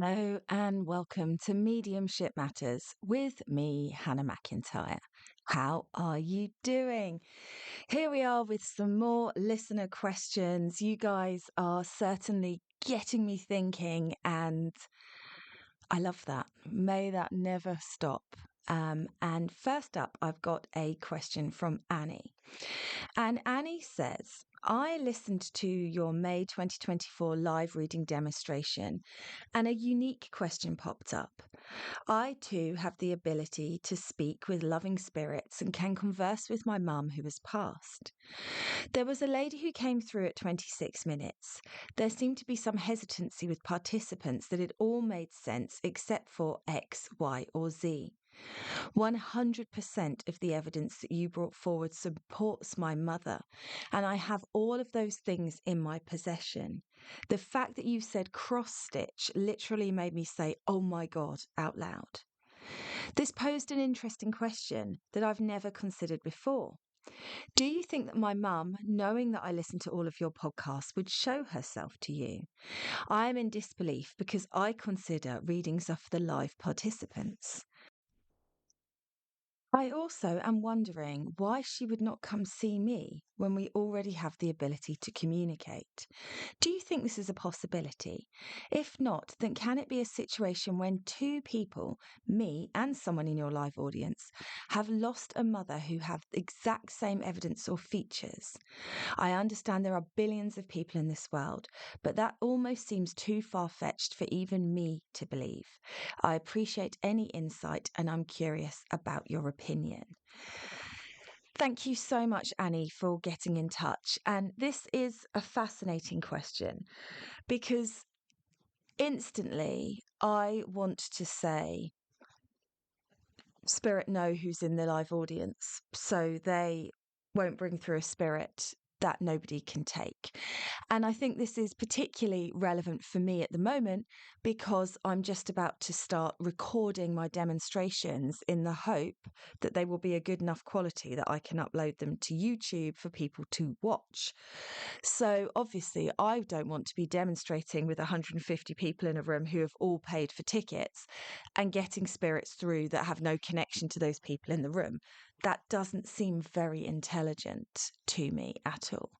Hello and welcome to Mediumship Matters with me, Hannah McIntyre. How are you doing? Here we are with some more listener questions. You guys are certainly getting me thinking, and I love that. May that never stop. And first up, I've got a question from Annie. And Annie says, I listened to your May 2024 live reading demonstration, and a unique question popped up. I too have the ability to speak with loving spirits and can converse with my mum who has passed. There was a lady who came through at 26 minutes. There seemed to be some hesitancy with participants that it all made sense except for X, Y, or Z. 100% of the evidence that you brought forward supports my mother, and I have all of those things in my possession. The fact that you said cross stitch literally made me say, oh my God, out loud. This posed an interesting question that I've never considered before. Do you think that my mum, knowing that I listen to all of your podcasts, would show herself to you? I am in disbelief because I consider readings are for the live participants. I also am wondering why she would not come see me when we already have the ability to communicate. Do you think this is a possibility? If not, then can it be a situation when two people, me and someone in your live audience, have lost a mother who have the exact same evidence or features? I understand there are billions of people in this world, but that almost seems too far-fetched for even me to believe. I appreciate any insight and I'm curious about your opinion. Thank you so much, Annie, for getting in touch. And this is a fascinating question because instantly I want to say, spirit know who's in the live audience, so they won't bring through a spirit that nobody can take. And I think this is particularly relevant for me at the moment because I'm just about to start recording my demonstrations in the hope that they will be a good enough quality that I can upload them to YouTube for people to watch. So obviously I don't want to be demonstrating with 150 people in a room who have all paid for tickets and getting spirits through that have no connection to those people in the room. That doesn't seem very intelligent to me at all.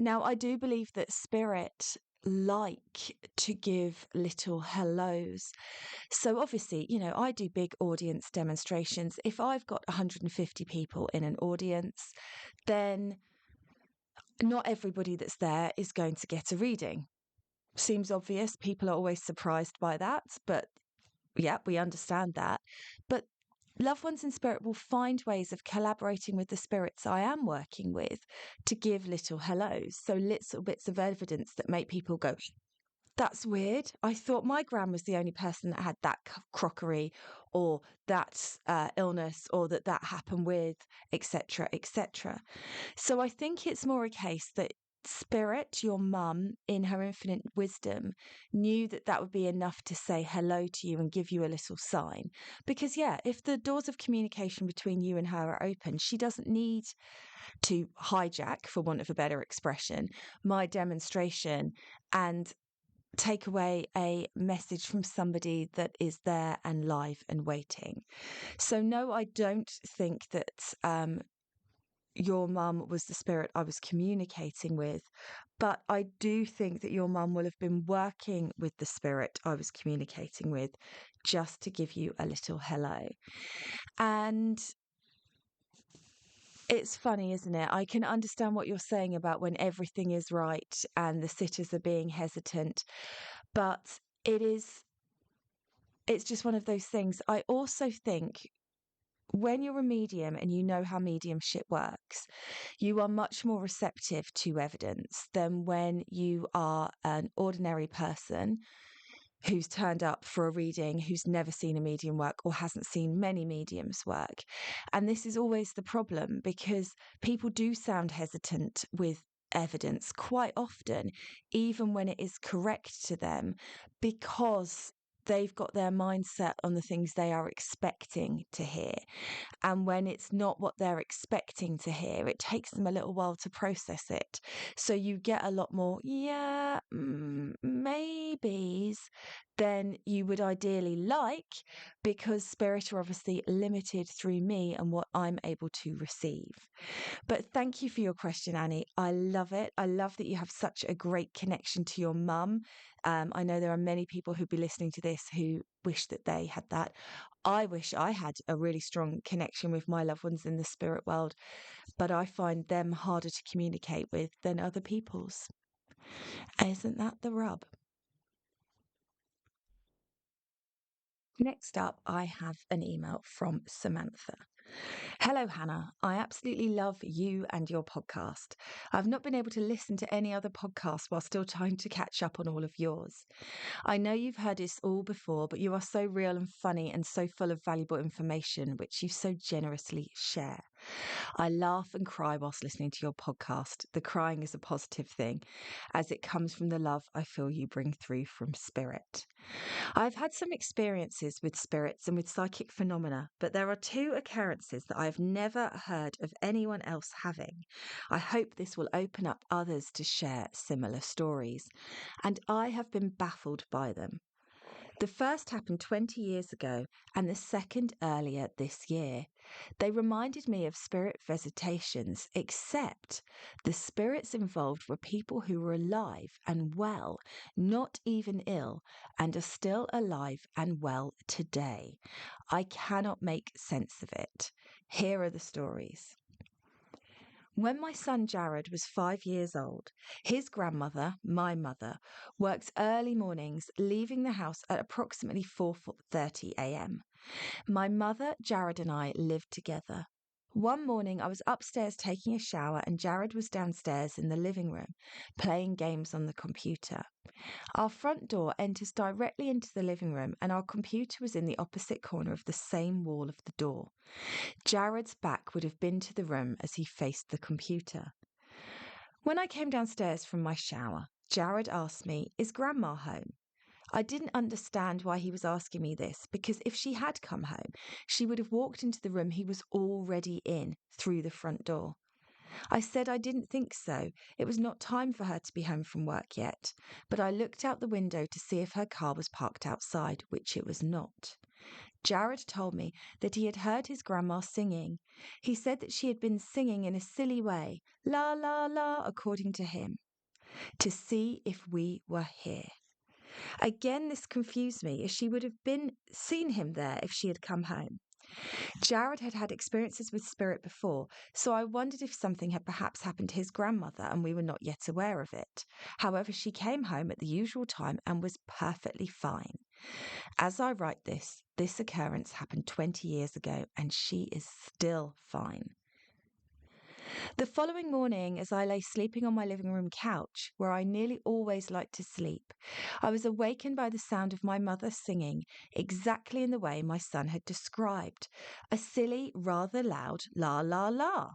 Now, I do believe that spirit like to give little hellos. So obviously, I do big audience demonstrations. If I've got 150 people in an audience, then not everybody that's there is going to get a reading. Seems obvious. People are always surprised by that, but yeah, we understand that. But loved ones in spirit will find ways of collaborating with the spirits I am working with to give little hellos. So little bits of evidence that make people go, that's weird. I thought my gran was the only person that had that crockery or that illness or that happened with, etc., etc. So I think it's more a case that spirit, your mum, in her infinite wisdom, knew that that would be enough to say hello to you and give you a little sign. Because, yeah, if the doors of communication between you and her are open, she doesn't need to hijack, for want of a better expression, my demonstration and take away a message from somebody that is there and live and waiting. So, no, I don't think that your mum was the spirit I was communicating with, but I do think that your mum will have been working with the spirit I was communicating with just to give you a little hello. And it's funny, isn't it? I can understand what you're saying about when everything is right and the sitters are being hesitant, but it's just one of those things. I also think when you're a medium and you know how mediumship works, you are much more receptive to evidence than when you are an ordinary person who's turned up for a reading, who's never seen a medium work or hasn't seen many mediums work. And this is always the problem because people do sound hesitant with evidence quite often, even when it is correct to them, because they've got their mindset on the things they are expecting to hear. And when it's not what they're expecting to hear, it takes them a little while to process it. So you get a lot more, yeah, maybes than you would ideally like, because spirit are obviously limited through me and what I'm able to receive. But thank you for your question, Annie. I love it. I love that you have such a great connection to your mum. I know there are many people who'd be listening to this who wish that they had that. I wish I had a really strong connection with my loved ones in the spirit world, but I find them harder to communicate with than other people's. Isn't that the rub? Next up, I have an email from Samantha. Hello, Hannah. I absolutely love you and your podcast. I've not been able to listen to any other podcasts while still trying to catch up on all of yours. I know you've heard this all before, but you are so real and funny and so full of valuable information, which you so generously share. I laugh and cry whilst listening to your podcast. The crying is a positive thing, as it comes from the love I feel you bring through from spirit. I've had some experiences with spirits and with psychic phenomena, but there are two occurrences that I have never heard of anyone else having. I hope this will open up others to share similar stories, and I have been baffled by them. The first happened 20 years ago, and the second earlier this year. They reminded me of spirit visitations, except the spirits involved were people who were alive and well, not even ill, and are still alive and well today. I cannot make sense of it. Here are the stories. When my son Jared was 5 years old, his grandmother, my mother, works early mornings, leaving the house at approximately 4:30 a.m. My mother, Jared, and I lived together. One morning, I was upstairs taking a shower, and Jared was downstairs in the living room, playing games on the computer. Our front door enters directly into the living room, and our computer was in the opposite corner of the same wall of the door. Jared's back would have been to the room as he faced the computer. When I came downstairs from my shower, Jared asked me, "Is Grandma home?" I didn't understand why he was asking me this, because if she had come home, she would have walked into the room he was already in through the front door. I said I didn't think so. It was not time for her to be home from work yet, but I looked out the window to see if her car was parked outside, which it was not. Jared told me that he had heard his grandma singing. He said that she had been singing in a silly way, la la la, according to him, to see if we were here. Again, this confused me, as she would have been seen him there if she had come home. Jared had had experiences with spirit before, so I wondered if something had perhaps happened to his grandmother and we were not yet aware of it. However, she came home at the usual time and was perfectly fine. As I write this occurrence happened 20 years ago and she is still fine. The following morning, as I lay sleeping on my living room couch, where I nearly always like to sleep, I was awakened by the sound of my mother singing exactly in the way my son had described, a silly, rather loud la la la.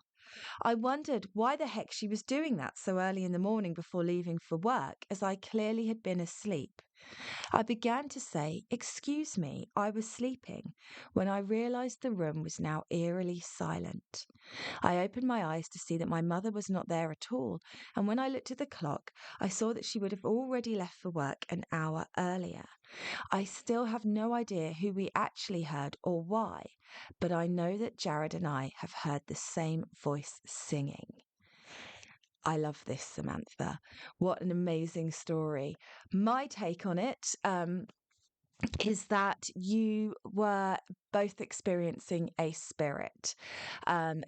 I wondered why the heck she was doing that so early in the morning before leaving for work, as I clearly had been asleep. I began to say, "Excuse me, I was sleeping," when I realized the room was now eerily silent. I opened my eyes to see that my mother was not there at all, and when I looked at the clock, I saw that she would have already left for work an hour earlier. I still have no idea who we actually heard or why, but I know that Jared and I have heard the same voice singing. I love this, Samantha. What an amazing story. My take on it is that you were both experiencing a spirit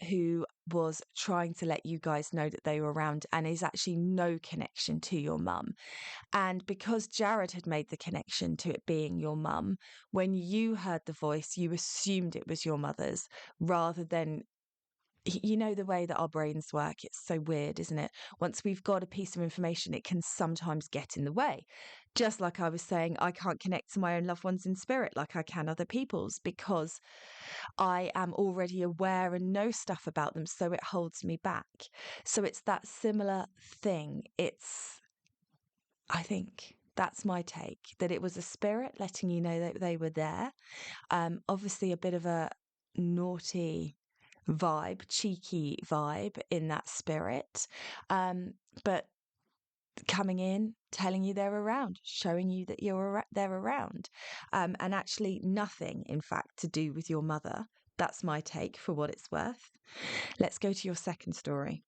who was trying to let you guys know that they were around, and is actually no connection to your mum. And because Jared had made the connection to it being your mum, when you heard the voice, you assumed it was your mother's, rather than, you know, the way that our brains work. It's so weird, isn't it? Once we've got a piece of information, it can sometimes get in the way. Just like I was saying, I can't connect to my own loved ones in spirit like I can other people's, because I am already aware and know stuff about them, so it holds me back. So it's that similar thing. I think That's my take, that it was a spirit letting you know that they were there. Obviously, a bit of a naughty vibe, cheeky vibe in that spirit. But coming in, telling you they're around, showing you that they're around, and actually nothing, in fact, to do with your mother. That's my take for what it's worth. Let's go to your second story.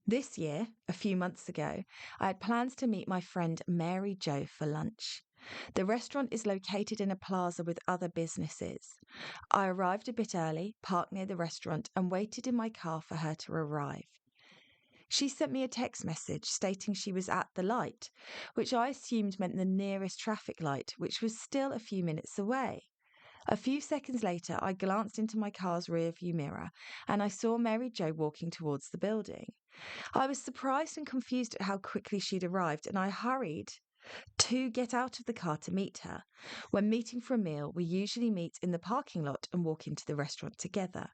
This year, a few months ago, I had plans to meet my friend Mary Jo for lunch. The restaurant is located in a plaza with other businesses. I arrived a bit early, parked near the restaurant, and waited in my car for her to arrive. She sent me a text message stating she was at the light, which I assumed meant the nearest traffic light, which was still a few minutes away. A few seconds later, I glanced into my car's rearview mirror and I saw Mary Jo walking towards the building. I was surprised and confused at how quickly she'd arrived, and I hurried to get out of the car to meet her. When meeting for a meal, we usually meet in the parking lot and walk into the restaurant together.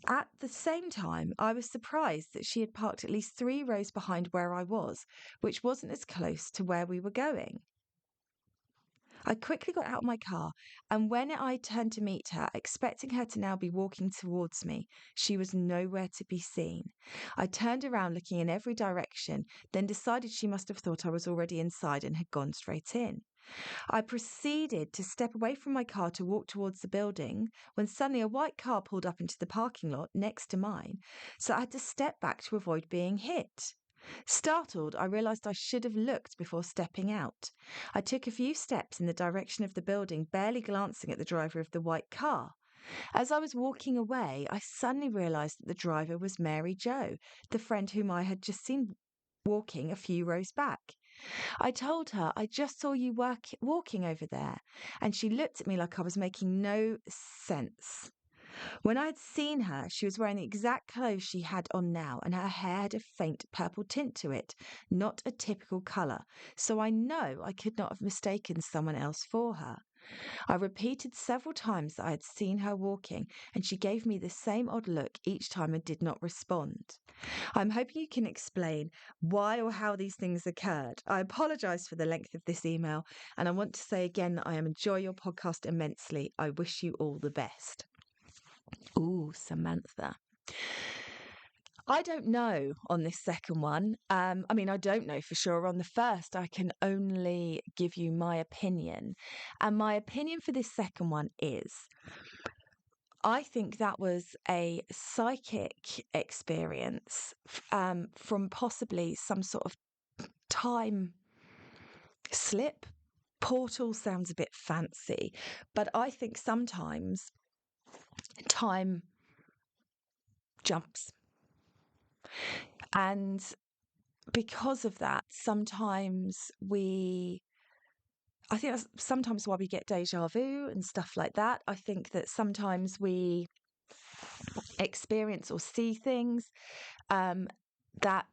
At the same time, I was surprised that she had parked at least 3 rows behind where I was, which wasn't as close to where we were going. I quickly got out of my car, and when I turned to meet her, expecting her to now be walking towards me, she was nowhere to be seen. I turned around looking in every direction, then decided she must have thought I was already inside and had gone straight in. I proceeded to step away from my car to walk towards the building when suddenly a white car pulled up into the parking lot next to mine, so I had to step back to avoid being hit. Startled, I realised I should have looked before stepping out. I took a few steps in the direction of the building, barely glancing at the driver of the white car. As I was walking away, I suddenly realised that the driver was Mary Jo, the friend whom I had just seen walking a few rows back. I told her, I just saw you walking over there, and she looked at me like I was making no sense. When I had seen her, she was wearing the exact clothes she had on now, and her hair had a faint purple tint to it, not a typical colour, so I know I could not have mistaken someone else for her. I repeated several times that I had seen her walking, and she gave me the same odd look each time and did not respond. I'm hoping you can explain why or how these things occurred. I apologise for the length of this email, and I want to say again that I enjoy your podcast immensely. I wish you all the best. Ooh, Samantha. I don't know on this second one. I mean, I don't know for sure on the first. I can only give you my opinion. And my opinion for this second one is I think that was a psychic experience from possibly some sort of time slip. Portal sounds a bit fancy, but I think sometimes time jumps. And because of that, I think that's sometimes why we get deja vu and stuff like that. I think that sometimes we experience or see things that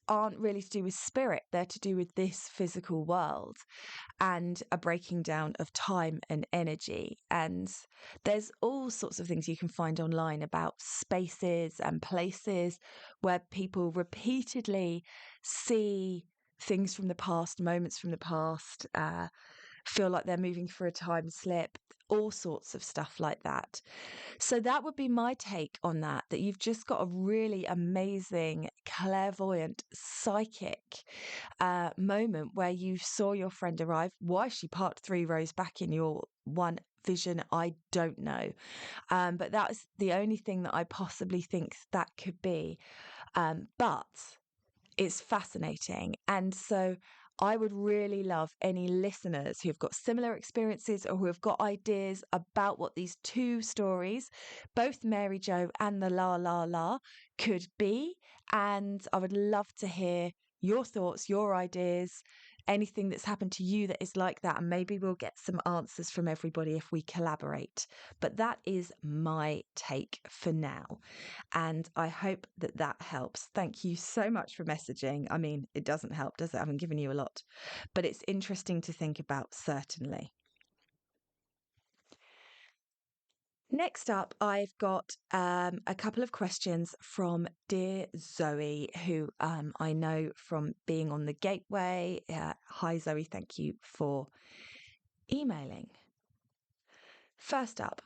aren't really to do with spirit, they're to do with this physical world and a breaking down of time and energy. And there's all sorts of things you can find online about spaces and places where people repeatedly see things from the past, moments from the past, feel like they're moving through a time slip, all sorts of stuff like that. So that would be my take on that you've just got a really amazing, clairvoyant, psychic moment where you saw your friend arrive. Why she parked 3 rows back in your one vision, I don't know. But that's the only thing that I possibly think that could be. But it's fascinating. And so I would really love any listeners who've got similar experiences or who have got ideas about what these 2 stories, both Mary Jo and the La La La, could be. And I would love to hear your thoughts, your ideas, anything that's happened to you that is like that. And maybe we'll get some answers from everybody if we collaborate. But that is my take for now. And I hope that that helps. Thank you so much for messaging. I mean, it doesn't help, does it? I haven't given you a lot, but it's interesting to think about, certainly. Next up, I've got a couple of questions from dear Zoe, who I know from being on the gateway. Hi, Zoe. Thank you for emailing. First up,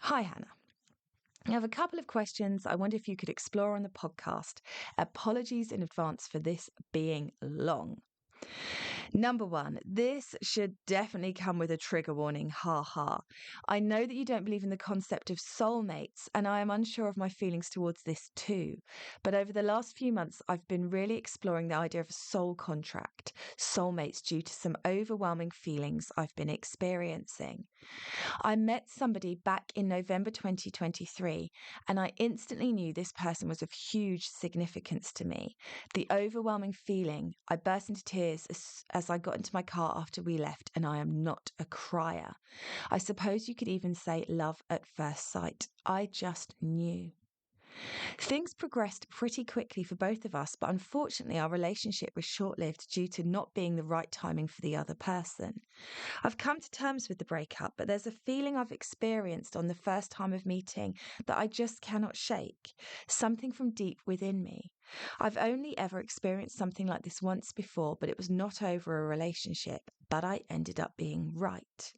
hi, Hannah. I have a couple of questions I wonder if you could explore on the podcast. Apologies in advance for this being long. Number one, this should definitely come with a trigger warning. Ha ha. I know that you don't believe in the concept of soulmates, and I am unsure of my feelings towards this too. But over the last few months, I've been really exploring the idea of a soul contract, soulmates, due to some overwhelming feelings I've been experiencing. I met somebody back in November 2023, and I instantly knew this person was of huge significance to me. The overwhelming feeling, I burst into tears as I got into my car after we left, and I am not a crier. I suppose you could even say love at first sight. I just knew. Things progressed pretty quickly for both of us, but unfortunately, our relationship was short lived due to not being the right timing for the other person. I've come to terms with the breakup, but there's a feeling I've experienced on the first time of meeting that I just cannot shake, something from deep within me. I've only ever experienced something like this once before, but it was not over a relationship, but I ended up being right.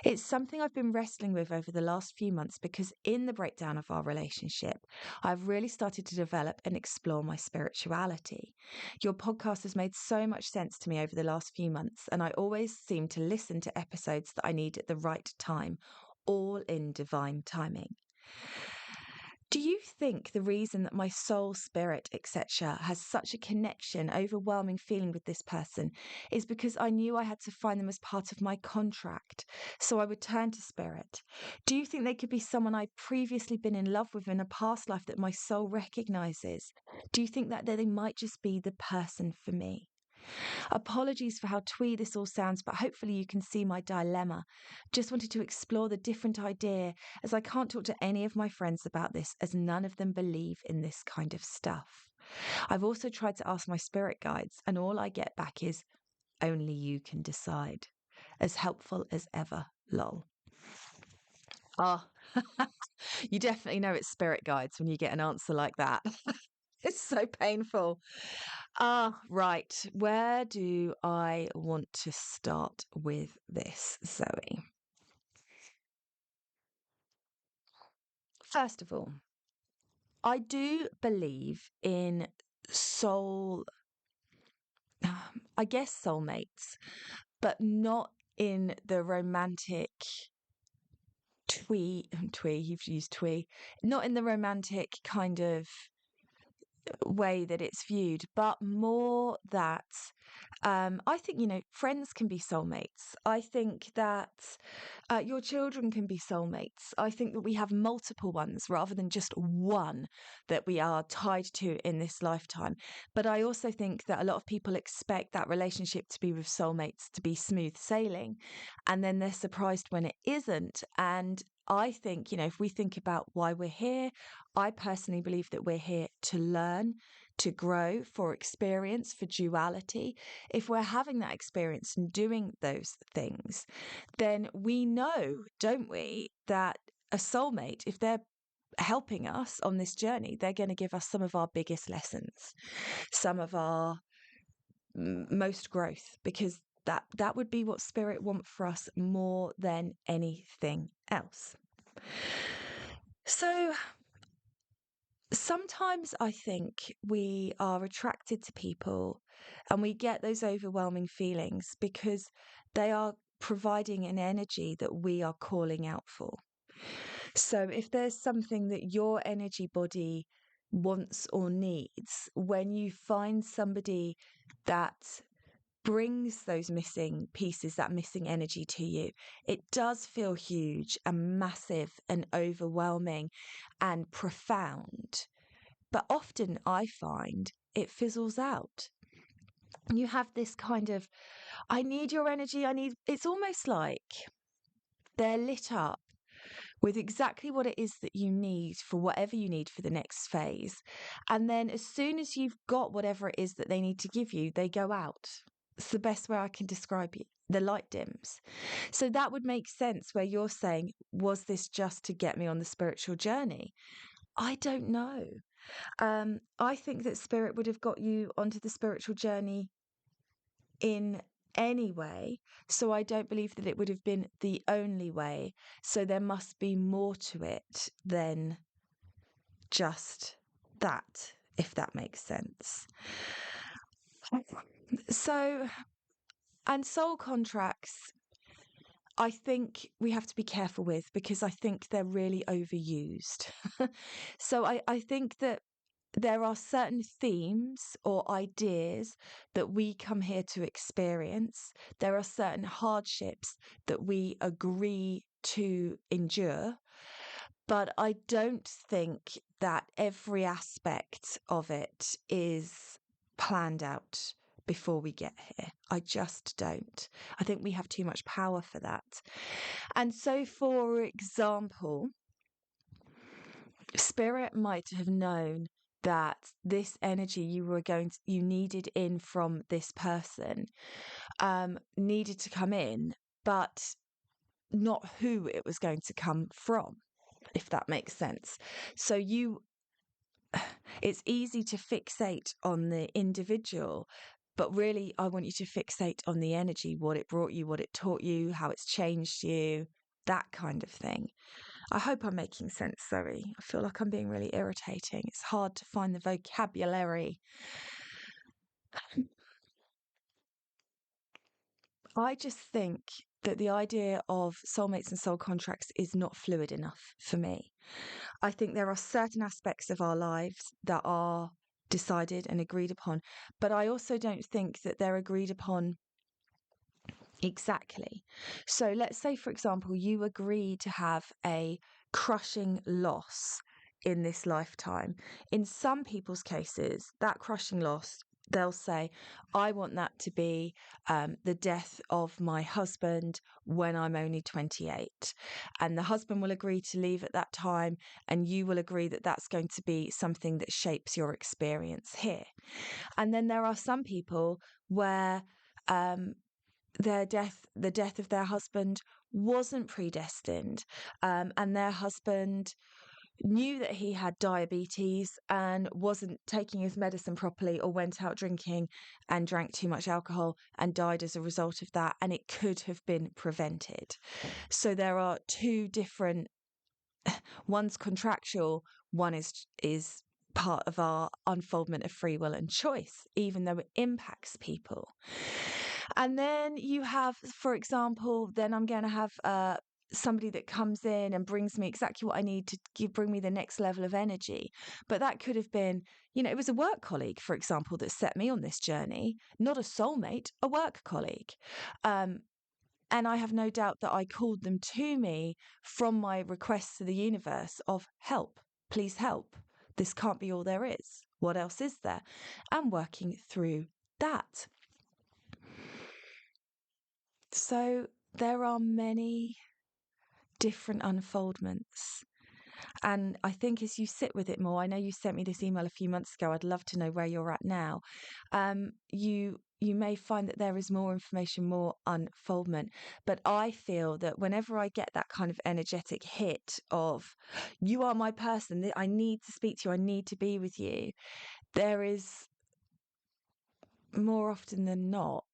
It's something I've been wrestling with over the last few months because in the breakdown of our relationship, I've really started to develop and explore my spirituality. Your podcast has made so much sense to me over the last few months, and I always seem to listen to episodes that I need at the right time, all in divine timing. Do you think the reason that my soul, spirit, etc., has such a connection, overwhelming feeling with this person is because I knew I had to find them as part of my contract? So I would turn to spirit. Do you think they could be someone I'd previously been in love with in a past life that my soul recognizes? Do you think that they might just be the person for me? Apologies for how twee this all sounds, but hopefully you can see my dilemma. Just wanted to explore the different idea, as I can't talk to any of my friends about this, as none of them believe in this kind of stuff. I've also tried to ask my spirit guides, and all I get back is, only you can decide. As helpful as ever, lol. Ah, you definitely know it's spirit guides when you get an answer like that. It's so painful. Ah, right. Where do I want to start with this, Zoe? First of all, I do believe in soul, I guess soulmates, but not in the romantic twee, you've used twee, not in the romantic kind of way that it's viewed, but more that I think, friends can be soulmates. I think that your children can be soulmates. I think that we have multiple ones rather than just one that we are tied to in this lifetime. But I also think that a lot of people expect that relationship to be with soulmates to be smooth sailing. And then they're surprised when it isn't. And I think, if we think about why we're here, I personally believe that we're here to learn, to grow, for experience, for duality. If we're having that experience and doing those things, then we know, don't we, that a soulmate, if they're helping us on this journey, they're going to give us some of our biggest lessons, some of our most growth, because that would be what spirit want for us more than anything else. So sometimes I think we are attracted to people and we get those overwhelming feelings because they are providing an energy that we are calling out for. So if there's something that your energy body wants or needs, when you find somebody that brings those missing pieces, that missing energy to you, it does feel huge and massive and overwhelming and profound. But often I find it fizzles out. You have this kind of, I need your energy. It's almost like they're lit up with exactly what it is that you need for whatever you need for the next phase. And then as soon as you've got whatever it is that they need to give you, they go out. It's the best way I can describe it. The light dims. So that would make sense where you're saying, was this just to get me on the spiritual journey? I don't know. I think that spirit would have got you onto the spiritual journey in any way. So I don't believe that it would have been the only way. So there must be more to it than just that, if that makes sense. So, and soul contracts, I think we have to be careful with because I think they're really overused. So I think that there are certain themes or ideas that we come here to experience. There are certain hardships that we agree to endure. But I don't think that every aspect of it is planned out before we get here. I just don't. I think we have too much power for that. And so, for example, Spirit might have known that this energy you needed in from this person needed to come in, but not who it was going to come from, if that makes sense. So it's easy to fixate on the individual, but really I want you to fixate on the energy, what it brought you, what it taught you, how it's changed you, that kind of thing. I hope I'm making sense, Zoe. I feel like I'm being really irritating. It's hard to find the vocabulary. I just think that the idea of soulmates and soul contracts is not fluid enough for me. I think there are certain aspects of our lives that are decided and agreed upon, but I also don't think that they're agreed upon exactly. So let's say, for example, you agree to have a crushing loss in this lifetime. In some people's cases, that crushing loss, they'll say, I want that to be the death of my husband when I'm only 28. And the husband will agree to leave at that time, and you will agree that that's going to be something that shapes your experience here. And then there are some people where the death of their husband wasn't predestined, and their husband knew that he had diabetes and wasn't taking his medicine properly, or went out drinking and drank too much alcohol and died as a result of that, and it could have been prevented. So there are two different, one's contractual, one is part of our unfoldment of free will and choice, even though it impacts people. And then you have, for example, then I'm going to have somebody that comes in and brings me exactly what I need to bring me the next level of energy. But that could have been, it was a work colleague, for example, that set me on this journey, not a soulmate, a work colleague. And I have no doubt that I called them to me from my requests to the universe of help, please help. This can't be all there is. What else is there? And working through that. So there are many different unfoldments. And I think as you sit with it more, I know you sent me this email a few months ago. I'd love to know where you're at now. You may find that there is more information, more unfoldment. But I feel that whenever I get that kind of energetic hit of, you are my person, I need to speak to you, I need to be with you, there is more often than not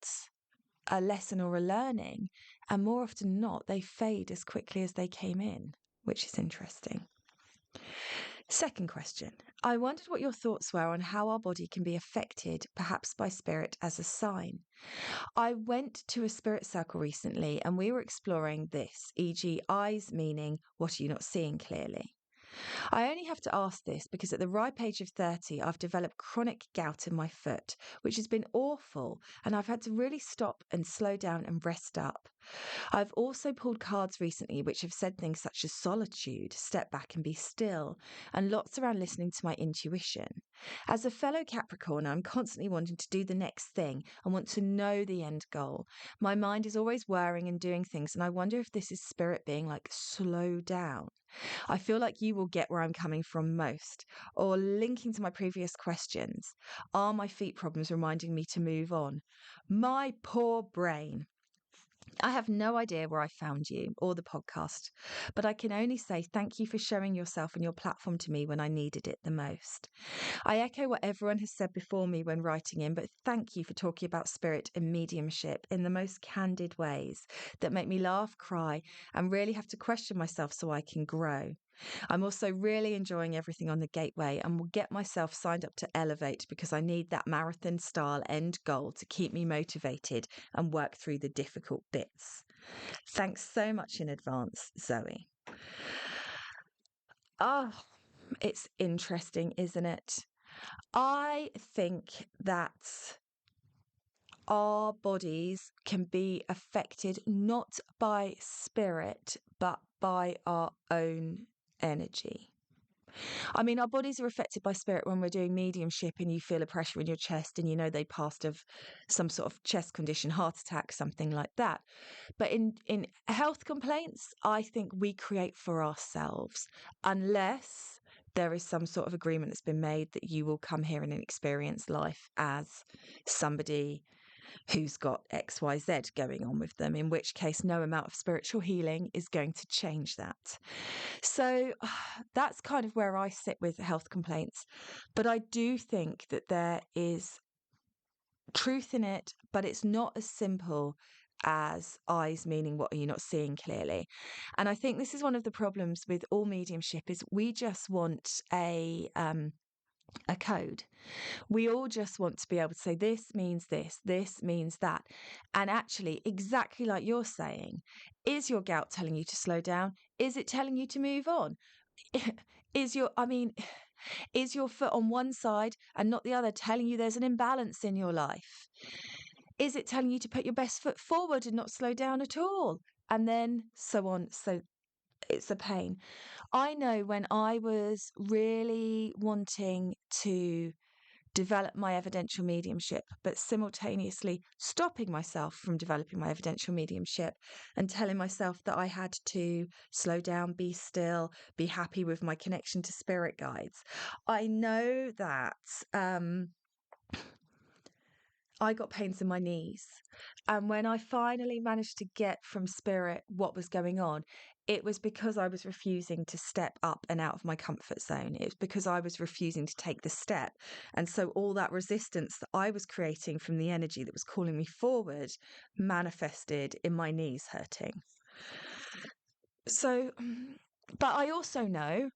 a lesson or a learning, and more often than not, they fade as quickly as they came in, which is interesting. Second question. I wondered what your thoughts were on how our body can be affected, perhaps by spirit as a sign. I went to a spirit circle recently and we were exploring this, e.g., eyes meaning, what are you not seeing clearly? I only have to ask this because at the ripe age of 30, I've developed chronic gout in my foot, which has been awful, and I've had to really stop and slow down and rest up. I've also pulled cards recently which have said things such as solitude, step back and be still, and lots around listening to my intuition. As a fellow Capricorn, I'm constantly wanting to do the next thing and want to know the end goal. My mind is always whirring and doing things, and I wonder if this is spirit being like, slow down. I feel like you will get where I'm coming from most. Or linking to my previous questions, are my feet problems reminding me to move on? My poor brain. I have no idea where I found you or the podcast, but I can only say thank you for showing yourself and your platform to me when I needed it the most. I echo what everyone has said before me when writing in, but thank you for talking about spirit and mediumship in the most candid ways that make me laugh, cry, and really have to question myself so I can grow. I'm also really enjoying everything on the gateway and will get myself signed up to Elevate because I need that marathon style end goal to keep me motivated and work through the difficult bits. Thanks so much in advance, Zoe. Oh, it's interesting, isn't it? I think that our bodies can be affected not by spirit, but by our own energy. I mean, our bodies are affected by spirit when we're doing mediumship and you feel a pressure in your chest and you know they passed of some sort of chest condition, heart attack, something like that. But in health complaints, I think we create for ourselves unless there is some sort of agreement that's been made that you will come here and experience life as somebody who's got XYZ going on with them, in which case no amount of spiritual healing is going to change that. So that's kind of where I sit with health complaints. But I do think that there is truth in it, but it's not as simple as eyes meaning what are you not seeing clearly. And I think this is one of the problems with all mediumship is we just want a code. We all just want to be able to say, this means this means that. And actually, exactly like you're saying, is your gout telling you to slow down? Is it telling you to move on? Is your foot on one side and not the other telling you there's an imbalance in your life? Is it telling you to put your best foot forward and not slow down at all? And then so on. So it's a pain. I know when I was really wanting to develop my evidential mediumship, but simultaneously stopping myself from developing my evidential mediumship and telling myself that I had to slow down, be still, be happy with my connection to spirit guides. I know that I got pains in my knees. And when I finally managed to get from spirit what was going on, it was because I was refusing to step up and out of my comfort zone. It was because I was refusing to take the step. And so all that resistance that I was creating from the energy that was calling me forward manifested in my knees hurting. So, but I also know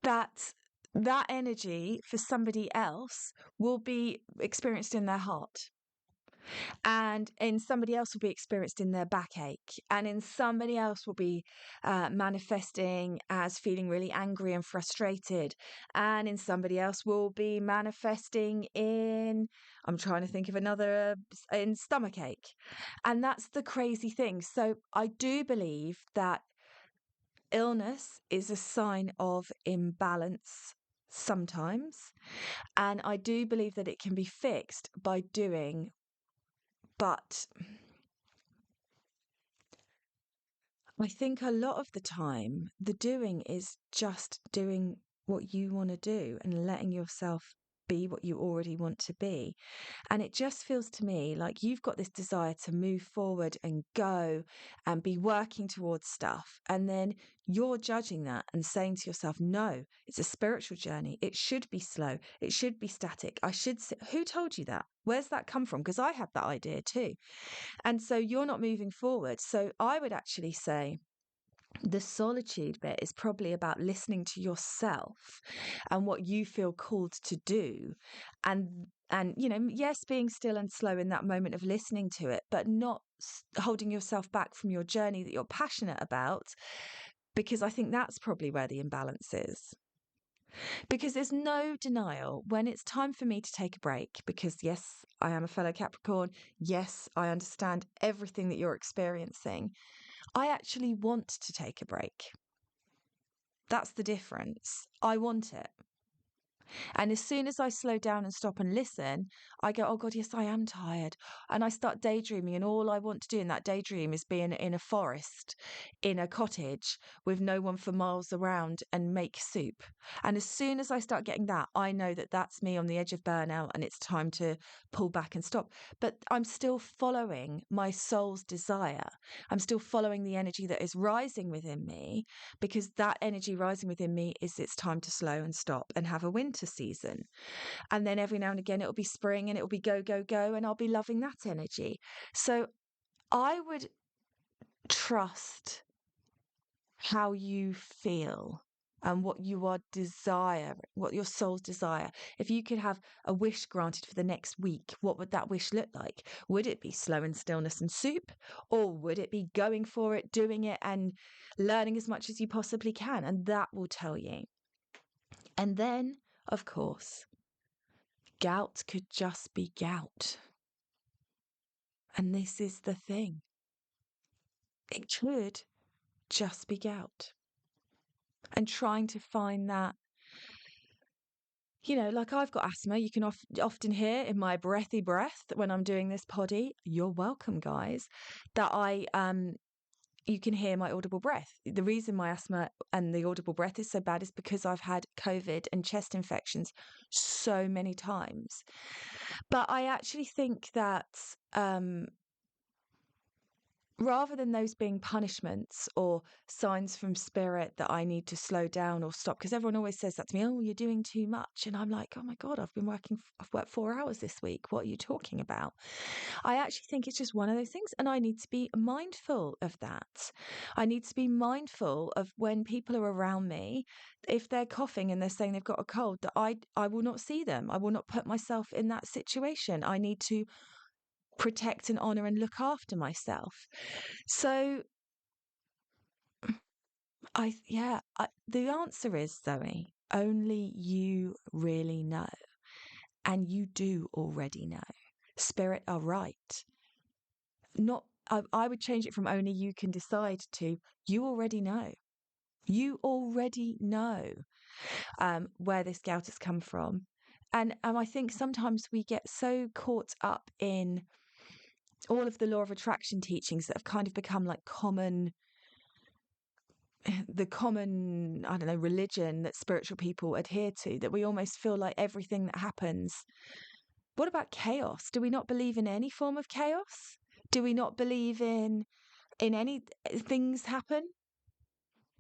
that that energy for somebody else will be experienced in their heart. And in somebody else will be experienced in their backache, and in somebody else will be manifesting as feeling really angry and frustrated, and in somebody else will be manifesting in, I'm trying to think of another, in stomachache. And that's the crazy thing. So I do believe that illness is a sign of imbalance sometimes, and I do believe that it can be fixed by doing. But I think a lot of the time, the doing is just doing what you want to do and letting yourself be what you already want to be. And it just feels to me like you've got this desire to move forward and go and be working towards stuff. And then you're judging that and saying to yourself, no, it's a spiritual journey. It should be slow. It should be static. I should sit. Who told you that? Where's that come from? Because I had that idea too. And so you're not moving forward. So I would actually say the solitude bit is probably about listening to yourself and what you feel called to do. And yes, being still and slow in that moment of listening to it, but not holding yourself back from your journey that you're passionate about, because I think that's probably where the imbalance is. Because there's no denial when it's time for me to take a break, because yes, I am a fellow Capricorn. Yes, I understand everything that you're experiencing. I actually want to take a break. That's the difference. I want it. And as soon as I slow down and stop and listen, I go, oh God, yes, I am tired. And I start daydreaming. And all I want to do in that daydream is be in a forest, in a cottage with no one for miles around and make soup. And as soon as I start getting that, I know that that's me on the edge of burnout and it's time to pull back and stop. But I'm still following my soul's desire. I'm still following the energy that is rising within me, because that energy rising within me is it's time to slow and stop and have a winter season. And then every now and again, it'll be spring and it'll be go, go, go. And I'll be loving that energy. So I would trust how you feel and what you are desire, what your soul's desire. If you could have a wish granted for the next week, what would that wish look like? Would it be slow and stillness and soup? Or would it be going for it, doing it, and learning as much as you possibly can? And that will tell you. And then, of course, gout could just be gout. And this is the thing. It could just be gout. And trying to find that, like I've got asthma. You can often hear in my breathy breath when I'm doing this poddy, you're welcome, guys, that you can hear my audible breath. The reason my asthma and the audible breath is so bad is because I've had COVID and chest infections so many times. But I actually think that rather than those being punishments or signs from spirit that I need to slow down or stop, because everyone always says that to me, oh, you're doing too much. And I'm like, oh my God, I've worked 4 hours this week. What are you talking about? I actually think it's just one of those things. And I need to be mindful of that. I need to be mindful of when people are around me, if they're coughing and they're saying they've got a cold, that I will not see them. I will not put myself in that situation. I need to protect and honor and look after myself. So the answer is, Zoe, only you really know. And you do already know. Spirit are right. Not, I would change it from only you can decide to you already know. You already know where this gout has come from. And I think sometimes we get so caught up in all of the law of attraction teachings that have kind of become like the common, I don't know, religion that spiritual people adhere to, that we almost feel like everything that happens. What about chaos? Do we not believe in any form of chaos? Do we not believe in any things happen?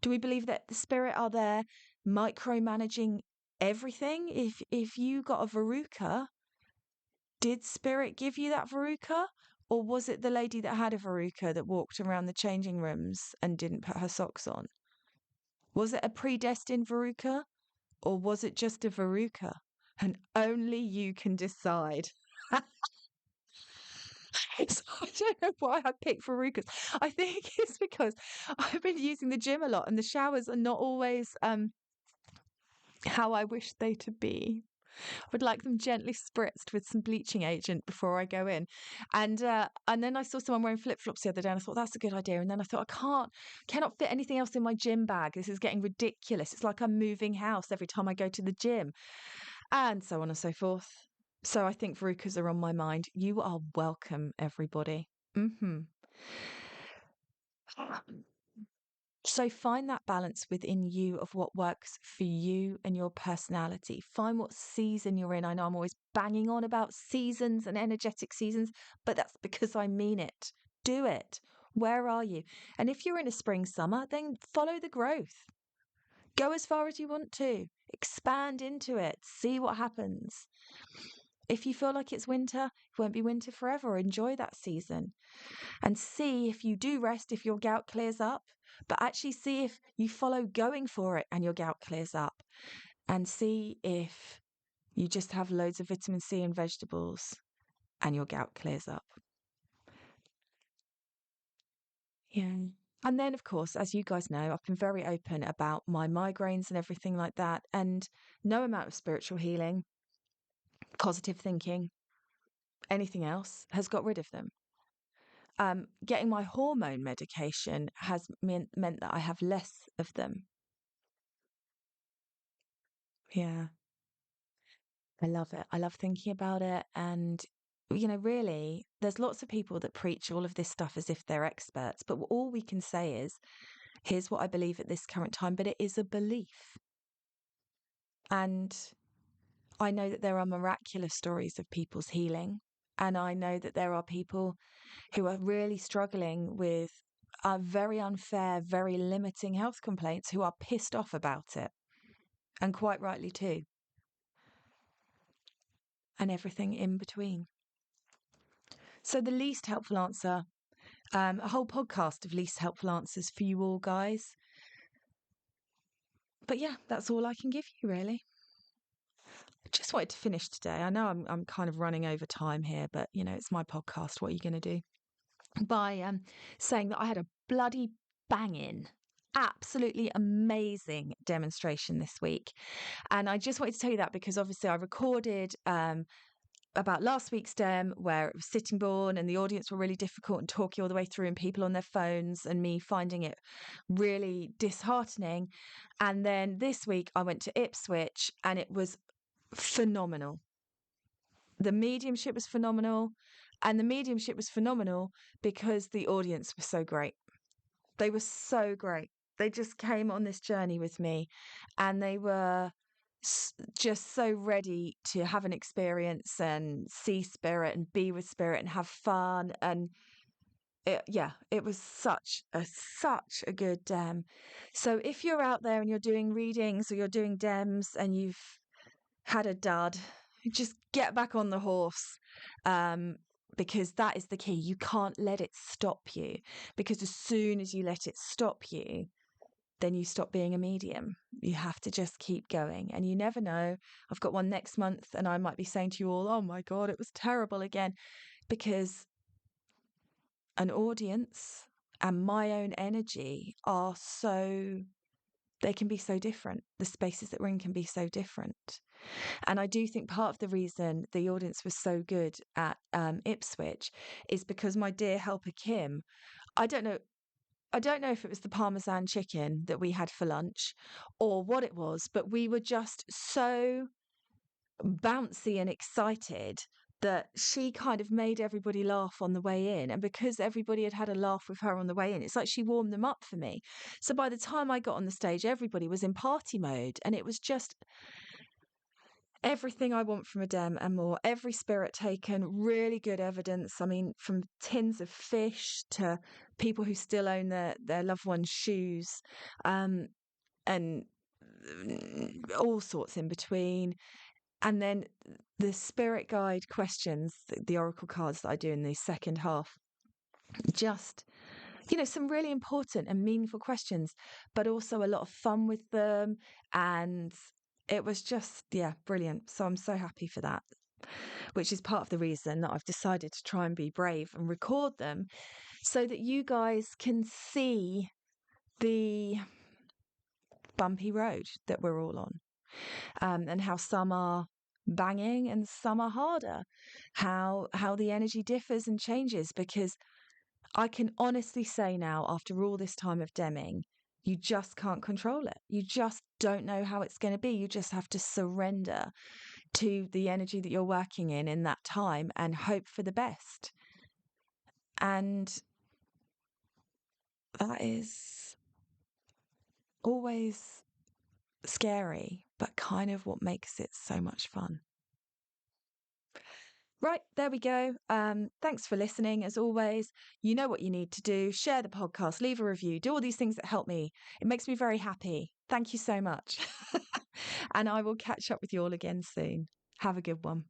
Do we believe that the spirit are there micromanaging everything? If you got a verruca, did spirit give you that verruca? Or was it the lady that had a verruca that walked around the changing rooms and didn't put her socks on? Was it a predestined verruca? Or was it just a verruca? And only you can decide. So I don't know why I picked verrucas. I think it's because I've been using the gym a lot and the showers are not always how I wish they to be. I would like them gently spritzed with some bleaching agent before I go in. And then I saw someone wearing flip-flops the other day and I thought that's a good idea. And then I thought cannot fit anything else in my gym bag. This is getting ridiculous. It's like I'm moving house every time I go to the gym. And so on and so forth. So I think verrucas are on my mind. You are welcome, everybody. So find that balance within you of what works for you and your personality. Find what season you're in. I know I'm always banging on about seasons and energetic seasons, but that's because I mean it. Do it. Where are you? And if you're in a spring, summer, then follow the growth. Go as far as you want to. Expand into it. See what happens. If you feel like it's winter, it won't be winter forever. Enjoy that season. And see if you do rest, if your gout clears up. But actually see if you follow going for it and your gout clears up. And see if you just have loads of vitamin C and vegetables and your gout clears up. Yeah. And then, of course, as you guys know, I've been very open about my migraines and everything like that. And no amount of spiritual healing, positive thinking, anything else has got rid of them. Getting my hormone medication has meant that I have less of them. Yeah. I love it. I love thinking about it. And, really, there's lots of people that preach all of this stuff as if they're experts. But all we can say is, here's what I believe at this current time, but it is a belief. And I know that there are miraculous stories of people's healing. And I know that there are people who are really struggling with very unfair, very limiting health complaints who are pissed off about it. And quite rightly too. And everything in between. So the least helpful answer, a whole podcast of least helpful answers for you all guys. But yeah, that's all I can give you really. I just wanted to finish today. I know I'm kind of running over time here, but it's my podcast. What are you going to do? By saying that I had a bloody banging, absolutely amazing demonstration this week. And I just wanted to tell you that because obviously I recorded about last week's Dem where it was sitting born and the audience were really difficult and talky all the way through and people on their phones and me finding it really disheartening. And then this week I went to Ipswich and it was phenomenal. The mediumship was phenomenal, and the mediumship was phenomenal because the audience was so great. They were so great. They just came on this journey with me and they were just so ready to have an experience and see spirit and be with spirit and have fun. And it was such a good Dem. So if you're out there and you're doing readings or you're doing Dems and you've had a dud, just get back on the horse. Because that is the key. You can't let it stop you, because as soon as you let it stop you, then you stop being a medium. You have to just keep going. And you never know. I've got one next month and I might be saying to you all, oh my God, it was terrible again. Because an audience and my own energy are they can be so different. The spaces that we're in can be so different. And I do think part of the reason the audience was so good at Ipswich is because my dear helper Kim, I don't know if it was the Parmesan chicken that we had for lunch or what it was, but we were just so bouncy and excited that she kind of made everybody laugh on the way in. And because everybody had had a laugh with her on the way in, it's like she warmed them up for me. So by the time I got on the stage, everybody was in party mode. And it was just everything I want from a Dem and more. Every spirit taken, really good evidence. I mean, from tins of fish to people who still own their loved ones' shoes, and all sorts in between. And then the spirit guide questions, the oracle cards that I do in the second half, just, some really important and meaningful questions, but also a lot of fun with them. And it was just, brilliant. So I'm so happy for that, which is part of the reason that I've decided to try and be brave and record them so that you guys can see the bumpy road that we're all on, and how some are banging and some are harder, how the energy differs and changes, because I can honestly say now, after all this time of Demming, you just can't control it. You just don't know how it's going to be. You just have to surrender to the energy that you're working in that time and hope for the best. And that is always scary, but kind of what makes it so much fun. Right, there we go. Thanks for listening. As always, you know what you need to do. Share the podcast, leave a review, do all these things that help me. It makes me very happy. Thank you so much. And I will catch up with you all again soon. Have a good one.